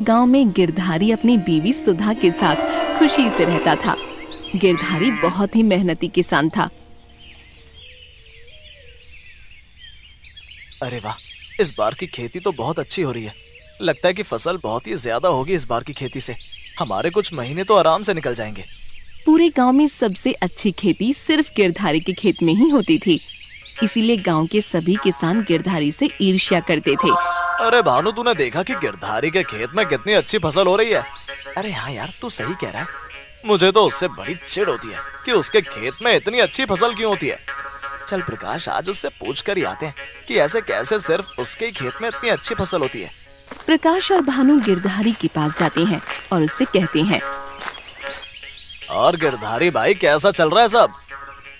गांव में गिरधारी अपनी बीवी सुधा के साथ खुशी से रहता था। गिरधारी बहुत ही मेहनती किसान था। अरे वाह, इस बार की खेती तो बहुत अच्छी हो रही है। लगता है कि फसल बहुत ही ज्यादा होगी इस बार की खेती से। हमारे कुछ महीने तो आराम से निकल जाएंगे। पूरे गांव में सबसे अच्छी खेती सिर्फ गिरधारी के खेत में ही होती थी। इसीलिए गांव के सभी किसान गिरधारी से ईर्ष्या करते थे। अरे भानु, तूने देखा कि गिरधारी के खेत में कितनी अच्छी फसल हो रही है? अरे हाँ यार, तू सही कह रहा है। मुझे तो उससे बड़ी चिढ़ होती है कि उसके खेत में इतनी अच्छी फसल क्यों होती है। चल प्रकाश, आज उससे पूछ कर ही आते हैं कि ऐसे कैसे सिर्फ उसके ही खेत में इतनी अच्छी फसल होती है। प्रकाश और भानु गिरधारी के पास जाते हैं और उससे कहते हैं, और गिरधारी भाई, कैसा चल रहा है सब?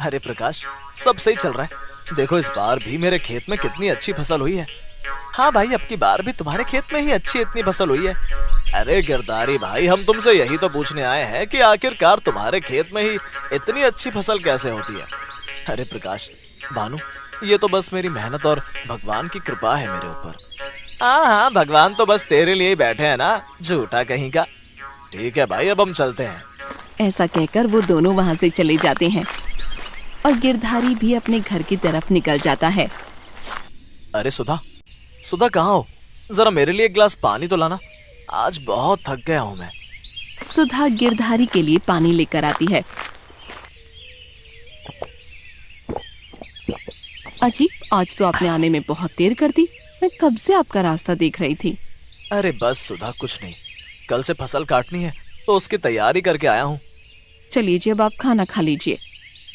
अरे प्रकाश, सब सही चल रहा है। देखो, इस बार भी मेरे खेत में कितनी अच्छी फसल हुई है। हाँ भाई, अब की बार भी तुम्हारे खेत में ही अच्छी इतनी फसल हुई है। अरे गिरधारी भाई, हम तुमसे यही तो पूछने आए हैं कि आखिरकार तुम्हारे खेत में ही इतनी अच्छी फसल कैसे होती है। अरे प्रकाश, भानु, ये तो बस मेरी मेहनत और भगवान की कृपा है मेरे ऊपर। हाँ हाँ, भगवान तो बस तेरे लिए ही बैठे हैं ना, झूठा कहीं का। ठीक है भाई, अब हम चलते हैं। ऐसा कहकर वो दोनों वहाँ से चले जाते हैं और गिरधारी भी अपने घर की तरफ निकल जाता है। अरे सुधा, सुधा कहाँ हो? जरा मेरे लिए एक गिलास पानी तो लाना। आज बहुत थक गया हूँ मैं। सुधा गिरधारी के लिए पानी लेकर आती है। अजी, आज तो आपने आने में बहुत देर कर दी। मैं कब से आपका रास्ता देख रही थी। अरे बस सुधा, कुछ नहीं। कल से फसल काटनी है तो उसकी तैयारी करके आया हूँ। चलिए जी, अब आप खाना खा लीजिए।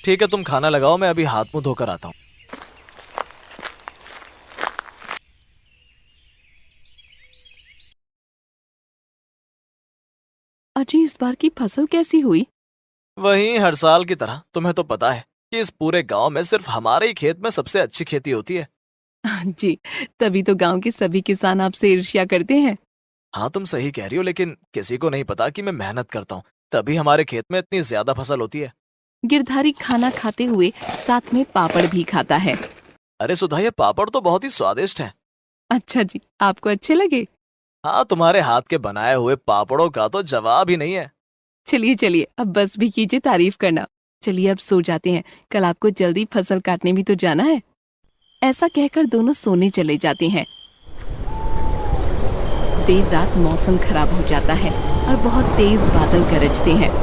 ठीक है, तुम खाना लगाओ, मैं अभी हाथ मुंह धोकर आता हूँ। अजी, इस बार की फसल कैसी हुई? वहीं हर साल की तरह। तुम्हें तो पता है कि इस पूरे गांव में सिर्फ हमारे ही खेत में सबसे अच्छी खेती होती है। जी, तभी तो गांव के सभी किसान आपसे ईर्ष्या करते हैं। हाँ, तुम सही कह रही हो, लेकिन किसी को नहीं पता कि मैं मेहनत करता हूँ, तभी हमारे खेत में इतनी ज्यादा फसल होती है। गिरधारी खाना खाते हुए साथ में पापड़ भी खाता है। अरे सुधा, ये पापड़ तो बहुत ही स्वादिष्ट हैं। अच्छा जी, आपको अच्छे लगे? हाँ, तुम्हारे हाथ के बनाए हुए पापड़ों का तो जवाब ही नहीं है। चलिए चलिए, अब बस भी कीजिए तारीफ करना। चलिए अब सो जाते हैं, कल आपको जल्दी फसल काटने भी तो जाना है। ऐसा कहकर दोनों सोने चले जाते हैं। देर रात मौसम खराब हो जाता है और बहुत तेज बादल गरजते हैं।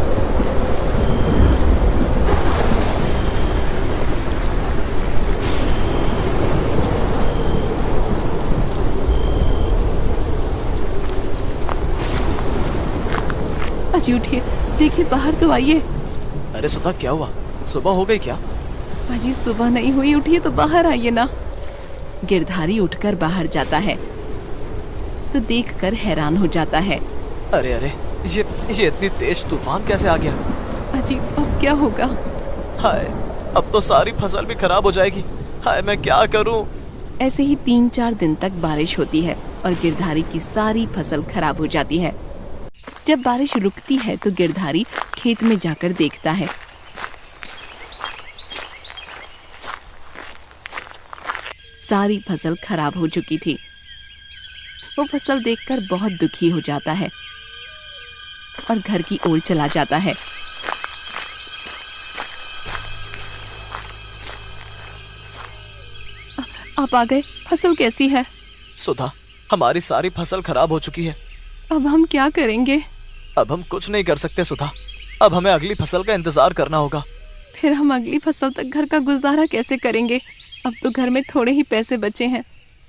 अजी उठिए, देखिए बाहर तो आइए। अरे सुधा, क्या हुआ? सुबह हो गई क्या? अजी सुबह नहीं हुई, उठिए तो बाहर आइए ना। गिरधारी उठकर बाहर जाता है तो देखकर हैरान हो जाता है। अरे अरे, ये इतनी तेज तूफान कैसे आ गया? अजी, अब क्या होगा? हाय, अब तो सारी फसल भी खराब हो जाएगी। हाय, मैं क्या करूं? ऐसे ही 3-4 दिन तक बारिश होती है और गिरधारी की सारी फसल खराब हो जाती है। जब बारिश रुकती है तो गिरधारी खेत में जाकर देखता है। सारी फसल खराब हो चुकी थी। वो फसल देखकर बहुत दुखी हो जाता है और घर की ओर चला जाता है। आप आ गए, फसल कैसी है? सुधा, हमारी सारी फसल खराब हो चुकी है। अब हम क्या करेंगे? अब हम कुछ नहीं कर सकते सुधा। अब हमें अगली फसल का इंतजार करना होगा। फिर हम अगली फसल तक घर का गुजारा कैसे करेंगे? अब तो घर में थोड़े ही पैसे बचे हैं।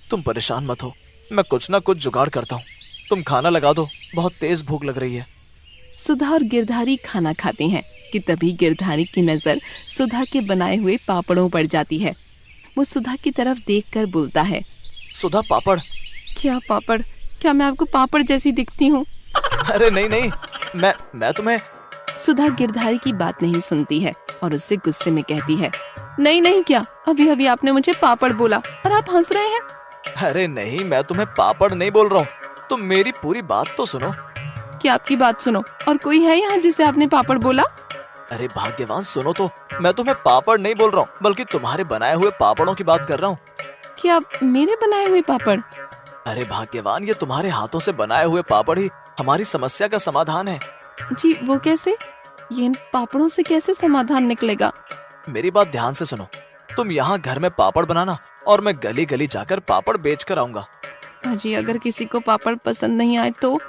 तुम परेशान मत हो, मैं कुछ ना कुछ जुगाड़ करता हूँ। तुम खाना लगा दो, बहुत तेज भूख लग रही है। सुधा और गिरधारी खाना खाते हैं कि तभी गिरधारी की नजर सुधा के बनाए हुए पापड़ों पर जाती है। वो सुधा की तरफ देखकर बोलता है, सुधा, पापड़। क्या पापड़? क्या मैं आपको पापड़ जैसी दिखती हूँ? अरे नहीं नहीं, मैं तुम्हें। सुधा गिरधारी की बात नहीं सुनती है और उससे गुस्से में कहती है, नहीं नहीं, क्या अभी अभी आपने मुझे पापड़ बोला और आप हंस रहे हैं? अरे नहीं, मैं तुम्हें पापड़ नहीं बोल रहा हूँ। तुम मेरी पूरी बात तो सुनो। क्या आपकी बात सुनो? और कोई है यहाँ जिसे आपने पापड़ बोला? अरे भाग्यवान, सुनो तो। मैं तुम्हें पापड़ नहीं बोल रहा हूँ, बल्कि तुम्हारे बनाए हुए पापड़ों की बात कर रहा हूँ। क्या मेरे बनाए हुए पापड़? अरे भाग्यवान, ये तुम्हारे हाथों से बनाए हुए पापड़ ही हमारी समस्या का समाधान है। जी वो कैसे? ये इन पापड़ों से कैसे समाधान निकलेगा? मेरी बात ध्यान से सुनो। तुम यहाँ घर में पापड़ बनाना और मैं गली गली जाकर पापड़ बेच कर आऊंगा। अजी अगर किसी को पापड़ पसंद नहीं आए तो?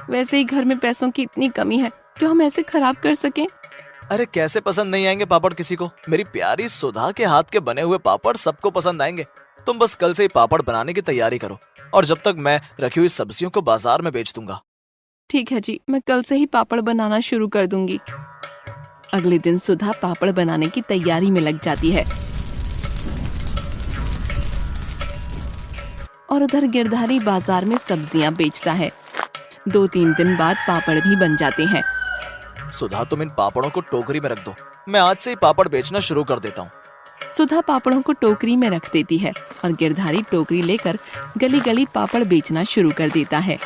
वैसे ही घर में पैसों की इतनी कमी है, जो हम ऐसे खराब कर सकें? अरे कैसे पसंद नहीं आएंगे पापड़ किसी को? मेरी प्यारी सुधा के हाथ के बने हुए पापड़ सबको पसंद आएंगे। तुम बस कल से ही पापड़ बनाने की तैयारी करो, और जब तक मैं रखी हुई सब्जियों को बाजार में बेच दूंगा। ठीक है जी, मैं कल से ही पापड़ बनाना शुरू कर दूंगी। अगले दिन सुधा पापड़ बनाने की तैयारी में लग जाती है और उधर गिरधारी बाजार में सब्जियां बेचता है। 2-3 दिन बाद पापड़ भी बन जाते हैं। सुधा, तुम इन पापड़ों को टोकरी में रख दो, मैं आज से ही पापड़ बेचना शुरू कर देता हूँ। सुधा पापड़ों को टोकरी में रख देती है और गिरधारी टोकरी लेकर गली गली पापड़ बेचना शुरू कर देता है।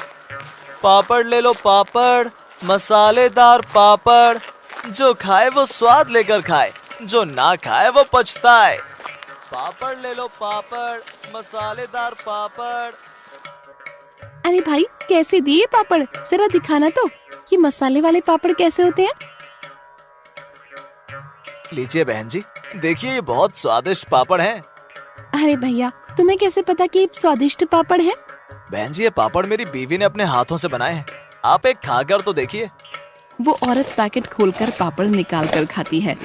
पापड़ ले लो पापड़, मसालेदार पापड़, जो खाए वो स्वाद लेकर खाए, जो ना खाए वो पछताए। पापड़ ले लो पापड़, मसालेदार पापड़। अरे भाई, कैसे दिए पापड़? जरा दिखाना तो, ये मसाले वाले पापड़ कैसे होते हैं? लीजिए बहन जी, देखिए ये बहुत स्वादिष्ट पापड़ हैं। अरे भैया, तुम्हें कैसे पता कि ये स्वादिष्ट पापड़ हैं? बहन जी, ये पापड़ मेरी बीवी ने अपने हाथों से बनाए हैं। आप एक खाकर तो देखिए। वो औरत पैकेट खोलकर पापड़ निकाल कर खाती है।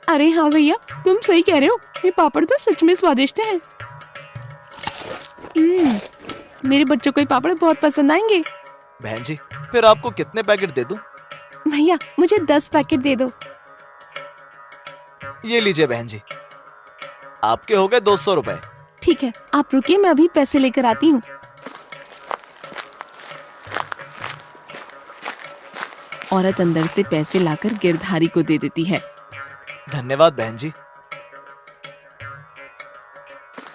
अरे हाँ भैया, तुम सही कह रहे हो, ये पापड़ तो सच में स्वादिष्ट हैं। मेरे बच्चों को ये पापड़ बहुत पसंद आएंगे। बहन जी, फिर आपको कितने पैकेट दे दूं? भैया, मुझे 10 पैकेट दे दो। ये लीजिए बहन जी, आपके हो गए 200 रुपए। ठीक है, आप रुकिए, मैं अभी पैसे लेकर आती हूँ। औरत अंदर से पैसे लाकर गिरधारी को दे देती है। धन्यवाद बहन जी।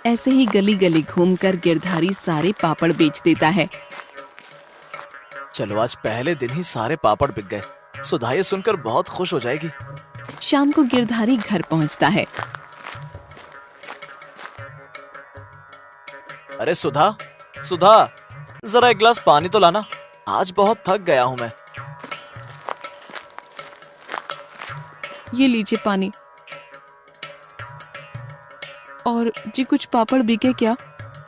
ऐसे ही गली गली घूमकर गिरधारी सारे पापड़ बेच देता है। चलो, आज पहले दिन ही सारे पापड़ बिक गए। सुधा ये सुनकर बहुत खुश हो जाएगी। शाम को गिरधारी घर पहुंचता है। अरे सुधा, सुधा, जरा एक गिलास पानी तो लाना, आज बहुत थक गया हूं मैं। ये लीजिए पानी। और जी, कुछ पापड़ बिके क्या?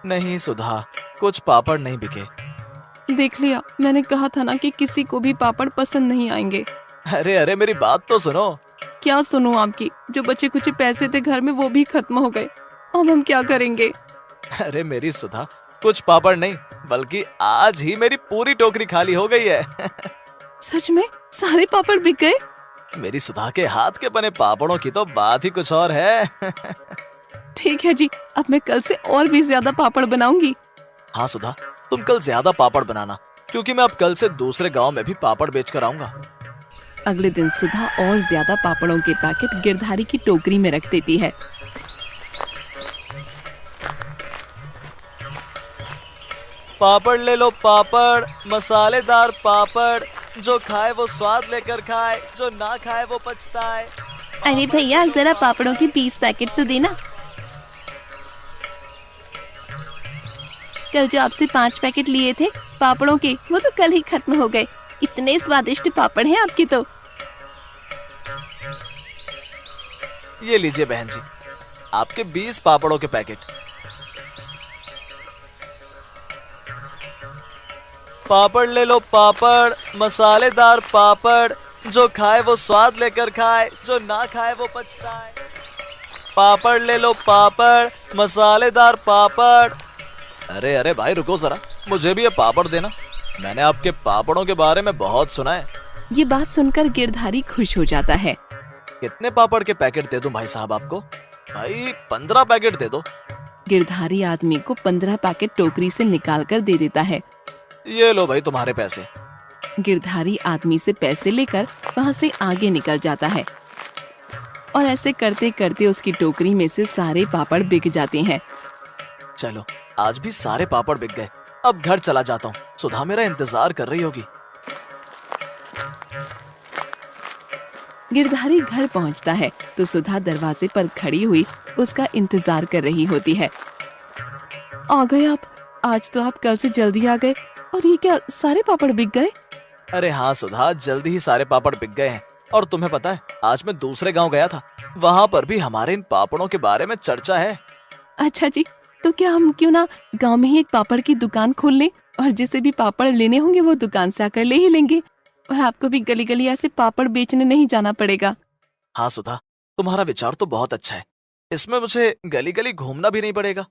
नहीं सुधा, कुछ पापड़ नहीं बिके। देख लिया, मैंने कहा था ना कि किसी को भी पापड़ पसंद नहीं आएंगे। अरे अरे, मेरी बात तो सुनो। क्या सुनूं आपकी? जो बचे कुछ पैसे थे घर में वो भी खत्म हो गए। अब हम क्या करेंगे? अरे मेरी सुधा, कुछ पापड़ नहीं बल्कि आज ही मेरी पूरी टोकरी खाली हो गई है। सच में सारे पापड़ बिक गए? मेरी सुधा के हाथ के बने पापड़ों की तो बात ही कुछ और है। ठीक है जी, अब मैं कल से और भी ज्यादा पापड़ बनाऊंगी। हाँ सुधा, तुम कल ज्यादा पापड़ बनाना, क्योंकि मैं अब कल से दूसरे गांव में भी पापड़ बेच कर आऊंगा। अगले दिन सुधा और ज्यादा पापड़ों के पैकेट गिरधारी की टोकरी में रख देती है। पापड़ ले लो पापड़, मसालेदार पापड़, जो खाए वो स्वाद लेकर खाए, जो ना खाए वो पछताए। अरे भैया, जरा पापड़ों के 20 पैकेट तो देना। कल जो आपसे 5 पैकेट लिए थे पापड़ों के, वो तो कल ही खत्म हो गए। इतने स्वादिष्ट पापड़ हैं आपके तो। ये लीजिए बहन जी, आपके 20 पापड़ों के पैकेट। पापड़ ले लो पापड़, मसालेदार पापड़, जो खाए वो स्वाद लेकर खाए, जो ना खाए वो पछताए। पापड़ ले लो पापड़, मसालेदार पापड़। अरे अरे भाई, रुको जरा, मुझे भी ये पापड़ देना। मैंने आपके पापड़ों के बारे में बहुत सुना है। ये बात सुनकर गिरधारी खुश हो जाता है। कितने पापड़ के पैकेट दे दूं भाई साहब आपको? भाई 15 पैकेट दे दो। गिरधारी आदमी को 15 पैकेट टोकरी से निकाल कर दे देता है। ये लो भाई तुम्हारे पैसे। गिरधारी आदमी से पैसे लेकर वहाँ से आगे निकल जाता है और ऐसे करते करते उसकी टोकरी में से सारे पापड़ बिक जाते हैं। चलो, आज भी सारे पापड़ बिक गए। अब घर चला जाता हूँ, सुधा मेरा इंतजार कर रही होगी। गिरधारी घर पहुंचता है तो सुधा दरवाजे पर खड़ी हुई उसका इंतजार कर रही होती है। आ गए आप? आज तो आप कल से जल्दी आ गए और ये क्या सारे पापड़ बिक गए? अरे हाँ सुधा, जल्दी ही सारे पापड़ बिक गए हैं। और तुम्हें पता है, आज मैं दूसरे गांव गया था, वहां पर भी हमारे इन पापड़ों के बारे में चर्चा है। अच्छा जी, तो क्या हम क्यों ना गांव में ही एक पापड़ की दुकान खोल लें और जिसे भी पापड़ लेने होंगे वो दुकान से आकर ले ही लेंगे और आपको भी गली गली ऐसे पापड़ बेचने नहीं जाना पड़ेगा। हाँ सुधा, तुम्हारा विचार तो बहुत अच्छा है। इसमें मुझे गली गली घूमना भी नहीं पड़ेगा।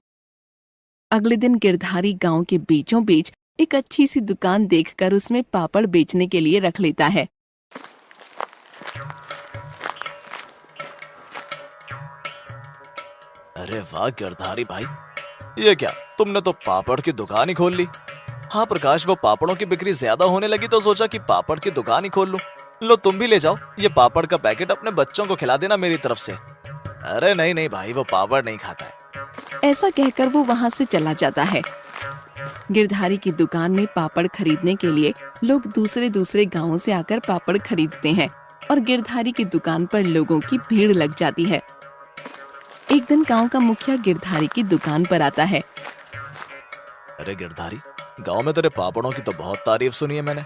अगले दिन गिरधारी गांव के बीचों बीच एक अच्छी सी दुकान देखकर उसमें पापड़ बेचने के लिए रख लेता है। अरे वाह गिरधारी भाई, ये क्या, तुमने तो पापड़ की दुकान ही खोल ली। हाँ प्रकाश, वो पापड़ों की बिक्री ज्यादा होने लगी तो सोचा कि पापड़ की दुकान ही खोल लूं। लो तुम भी ले जाओ, ये पापड़ का पैकेट अपने बच्चों को खिला देना मेरी तरफ से। अरे नहीं नहीं भाई, वो पापड़ नहीं खाता है। ऐसा कहकर वो वहां से चला जाता है। गिरधारी की दुकान में पापड़ खरीदने के लिए लोग दूसरे दूसरे गांवों से आकर पापड़ खरीदते हैं और गिरधारी की दुकान पर लोगों की भीड़ लग जाती है। एक दिन गांव का मुखिया गिरधारी की दुकान पर आता है। अरे गिरधारी, गांव में तेरे पापड़ों की तो बहुत तारीफ सुनी है मैंने।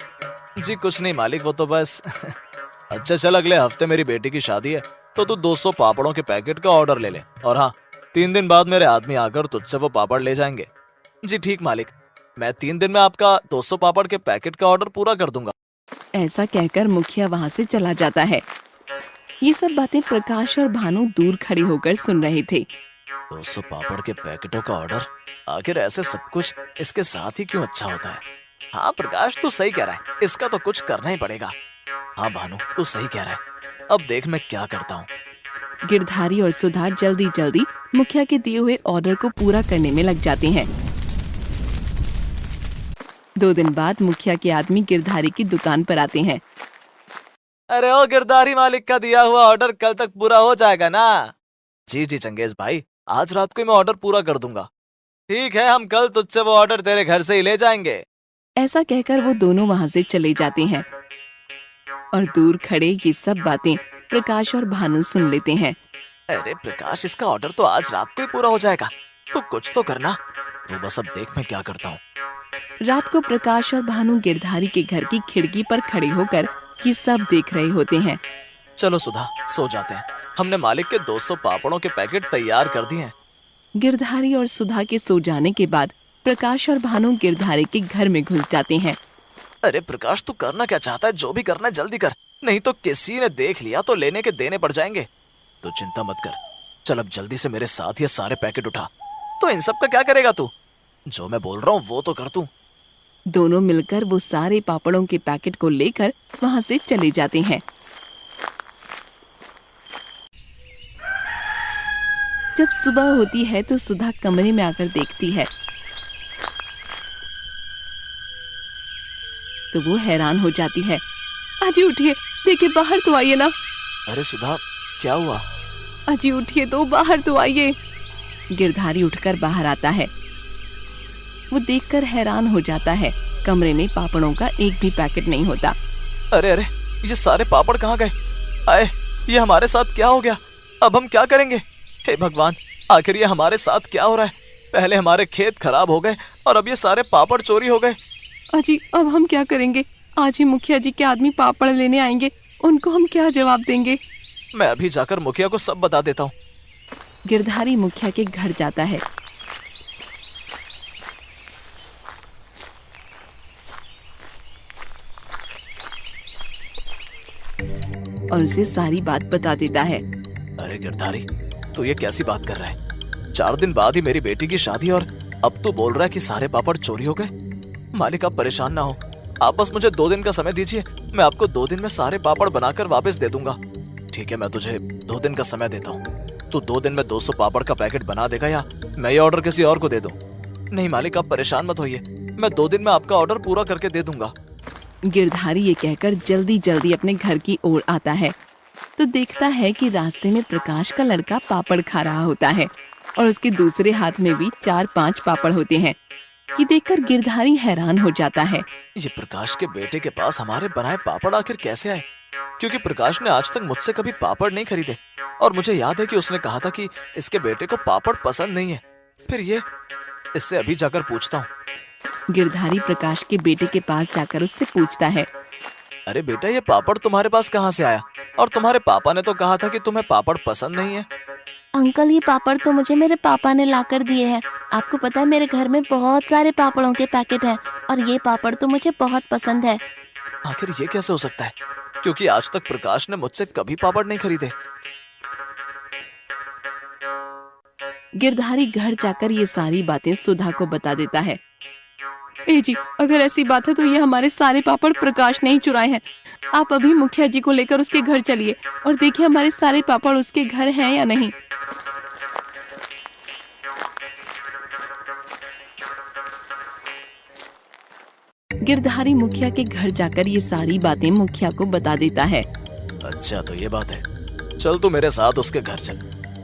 जी कुछ नहीं मालिक, वो तो बस अच्छा चल, अगले हफ्ते मेरी बेटी की शादी है तो तू 200 पापड़ों के पैकेट का ऑर्डर ले ले। और हाँ, 3 दिन बाद मेरे आदमी आकर तुझसे वो पापड़ ले जाएंगे। जी ठीक मालिक, मैं 3 दिन में आपका 200 पापड़ के पैकेट का ऑर्डर पूरा कर दूंगा। ऐसा कहकर मुखिया वहां से चला जाता है। ये सब बातें प्रकाश और भानु दूर खड़े होकर सुन रहे थे। 200 पापड़ के पैकेटों का ऑर्डर, आखिर ऐसे सब कुछ इसके साथ ही क्यों अच्छा होता है। हाँ प्रकाश, तू सही कह रहा है, इसका तो कुछ करना ही पड़ेगा। हाँ भानु, तू सही कह रहा है, अब देख मैं क्या करता हूँ। गिरधारी और सुधा जल्दी जल्दी मुखिया के दिए हुए ऑर्डर को पूरा करने में लग जाते हैं। 2 दिन बाद मुखिया के आदमी गिरधारी की दुकान पर आते हैं। अरे ओ गिरधारी, मालिक का दिया हुआ ऑर्डर कल तक पूरा हो जाएगा ना? जी जी चंगेज भाई, आज रात को ही मैं ऑर्डर पूरा कर दूंगा। ठीक है, हम कल तुझसे वो ऑर्डर तेरे घर से ही ले जाएंगे। ऐसा कहकर वो दोनों वहां से चले जाते हैं और दूर खड़े ये सब बातें प्रकाश और भानु सुन लेते हैं। अरे प्रकाश, इसका ऑर्डर तो आज रात को ही पूरा हो जाएगा, तो कुछ तो करना। तो बस अब देख मैं क्या करता हूँ। रात को प्रकाश और भानु गिरधारी के घर की खिड़की पर खड़े होकर ये सब देख रहे होते हैं। चलो सुधा, सो जाते हैं। हमने मालिक के 200 पापड़ों के पैकेट तैयार कर दिए हैं। गिरधारी और सुधा के सो जाने के बाद प्रकाश और भानु गिरधारी के घर में घुस जाते हैं। अरे प्रकाश, तू करना क्या चाहता है? जो भी करना है जल्दी कर, नहीं तो किसी ने देख लिया तो लेने के देने पड़ जाएंगे। तो चिंता मत कर, चल अब जल्दी से मेरे साथ ये सारे पैकेट उठा। तो इन सब का क्या करेगा तू? जो मैं बोल रहा हूँ वो तो कर तू। दोनों मिलकर वो सारे पापड़ों के पैकेट को लेकर वहां से चले जाते हैं। जब सुबह होती है तो सुधा कमरे में आकर देखती है तो वो हैरान हो जाती है। अजी उठिए, देखिए बाहर तो आइए ना। अरे सुधा, क्या हुआ? अजी उठिए तो, बाहर तो आइए। गिरधारी उठकर बाहर आता है। वो देखकर हैरान हो जाता है, कमरे में पापड़ों का एक भी पैकेट नहीं होता। अरे अरे, ये सारे पापड़ कहाँ गए? आए, ये हमारे साथ क्या हो गया? अब हम क्या करेंगे? हे भगवान, आखिर ये हमारे साथ क्या हो रहा है? पहले हमारे खेत खराब हो गए और अब ये सारे पापड़ चोरी हो गए। अजी अब हम क्या करेंगे? आज ही मुखिया जी के आदमी पापड़ लेने आएंगे, उनको हम क्या जवाब देंगे? मैं अभी जाकर मुखिया को सब बता देता हूँ। गिरधारी मुखिया के घर जाता है। और उसे सारी बात बता देता है। अरे गिरधारी, तू ये कैसी बात कर रहा है? 4 दिन बाद ही मेरी बेटी की शादी और अब तू बोल रहा है कि सारे पापड़ चोरी हो गए। मालिक, आप परेशान ना हो, आप बस मुझे 2 दिन का समय दीजिए, मैं आपको 2 दिन में सारे पापड़ बनाकर वापस दे दूंगा। ठीक है, मैं तुझे 2 दिन का समय देता हूँ। तू 2 दिन में 200 पापड़ का पैकेट बना देगा या मैं ये ऑर्डर किसी और को दे दूं? नहीं मालिक, आप परेशान मत होइए, मैं 2 दिन में आपका ऑर्डर पूरा करके दे दूंगा। गिरधारी ये कहकर जल्दी जल्दी अपने घर की ओर आता है तो देखता है कि रास्ते में प्रकाश का लड़का पापड़ खा रहा होता है और उसके दूसरे हाथ में भी 4-5 पापड़ होते हैं। ये देखकर गिरधारी हैरान हो जाता है। ये प्रकाश के बेटे के पास हमारे बनाए पापड़ आखिर कैसे आए? क्योंकि प्रकाश ने आज तक मुझसे कभी पापड़ नहीं खरीदे और मुझे याद है कि उसने कहा था कि इसके बेटे को पापड़ पसंद नहीं है। फिर इससे अभी जाकर पूछता हूँ। गिरधारी प्रकाश के बेटे के पास जाकर उससे पूछता है। अरे बेटा, ये पापड़ तुम्हारे पास कहाँ से आया? और तुम्हारे पापा ने तो कहा था कि तुम्हें पापड़ पसंद नहीं है। अंकल, ये पापड़ तो मुझे मेरे पापा ने लाकर दिए हैं। आपको पता है मेरे घर में बहुत सारे पापड़ों के पैकेट हैं और ये पापड़ तो मुझे बहुत पसंद है। आखिर ये कैसे हो सकता है, क्योंकि आज तक प्रकाश ने मुझसे कभी पापड़ नहीं खरीदे। गिरधारी घर जाकर ये सारी बातें सुधा को बता देता है। ए जी, अगर ऐसी बात है तो ये हमारे सारे पापड़ प्रकाश ने ही चुराए हैं। आप अभी मुखिया जी को लेकर उसके घर चलिए और देखिए हमारे सारे पापड़ उसके घर हैं या नहीं। गिरधारी मुखिया के घर जाकर ये सारी बातें मुखिया को बता देता है। अच्छा, तो ये बात है। चल तू मेरे साथ उसके घर चल,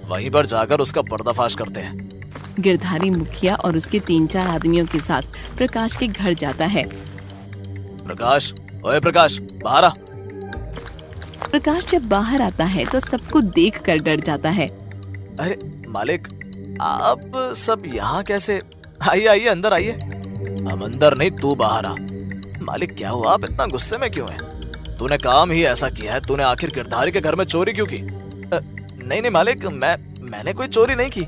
वहीं पर जाकर उसका पर्दाफाश करते हैं। गिरधारी मुखिया और उसके 3-4 आदमियों के साथ प्रकाश के घर जाता है। प्रकाश, ओए प्रकाश, बाहर आ। प्रकाश जब बाहर आता है तो सबको देखकर डर जाता है। अरे मालिक, आप सब यहाँ कैसे? आइए आइए, अंदर आइए। हम अंदर नहीं, तू बाहर आ। मालिक क्या हुआ, आप इतना गुस्से में क्यों हैं? तूने काम ही ऐसा किया है, तूने आखिर गिरधारी के घर में चोरी क्यों की? नहीं नहीं मालिक, मैंने कोई चोरी नहीं की।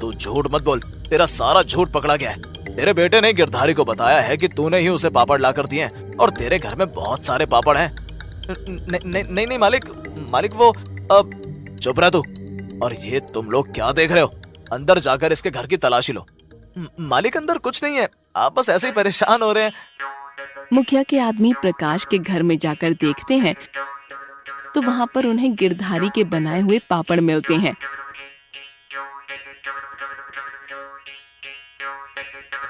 तू झूठ मत बोल, तेरा सारा झूठ पकड़ा गया है। तेरे बेटे ने गिरधारी को बताया है कि तूने ही उसे पापड़ लाकर दिए हैं और तेरे घर में बहुत सारे पापड़ हैं। नहीं नहीं मालिक, वो अब चुप रह तू। और ये तुम लोग क्या देख रहे हो? अंदर जाकर इसके घर की तलाशी लो। मालिक अंदर कुछ नहीं है, आप बस ऐसे ही परेशान हो रहे हैं। मुखिया के आदमी प्रकाश के घर में जाकर देखते हैं तो वहाँ पर उन्हें गिरधारी के बनाए हुए पापड़ मिलते हैं।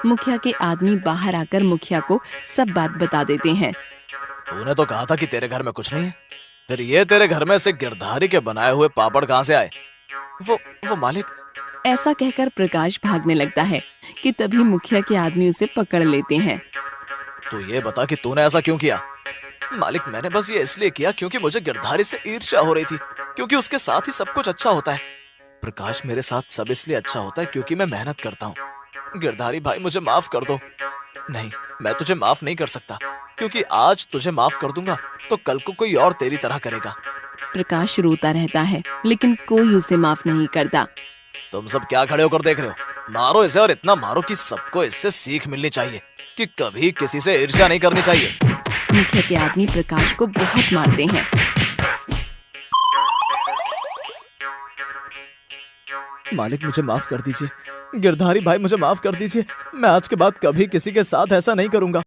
मुखिया के आदमी बाहर आकर मुखिया को सब बात बता देते हैं। तूने तो कहा था कि तेरे घर में कुछ नहीं है, फिर ये तेरे घर में से गिरधारी के बनाए हुए पापड़ कहाँ से आए? वो मालिक। ऐसा कहकर प्रकाश भागने लगता है कि तभी मुखिया के आदमी उसे पकड़ लेते हैं। तो ये बता कि तूने ऐसा क्यों किया? मालिक मैंने बस ये इसलिए किया क्योंकि मुझे गिरधारी से ईर्ष्या हो रही थी, क्योंकि उसके साथ ही सब कुछ अच्छा होता है। प्रकाश, मेरे साथ सब इसलिए अच्छा होता है क्योंकि मैं मेहनत करता हूँ। गिरधारी भाई, मुझे माफ कर दो। नहीं, मैं तुझे माफ नहीं कर सकता, क्योंकि आज तुझे माफ कर दूंगा तो कल को कोई और तेरी तरह करेगा। प्रकाश रोता रहता है लेकिन कोई उसे माफ नहीं करता। तुम सब क्या खड़े होकर देख रहे हो? मारो इसे, और इतना मारो कि सबको इससे सीख मिलनी चाहिए कि कभी किसी से ईर्ष्या नहीं करनी चाहिए। मुखिया के आदमी प्रकाश को बहुत मारते हैं। मालिक मुझे माफ कर दीजिए, गिरधारी भाई मुझे माफ कर दीजिए। मैं आज के बाद कभी किसी के साथ ऐसा नहीं करूंगा।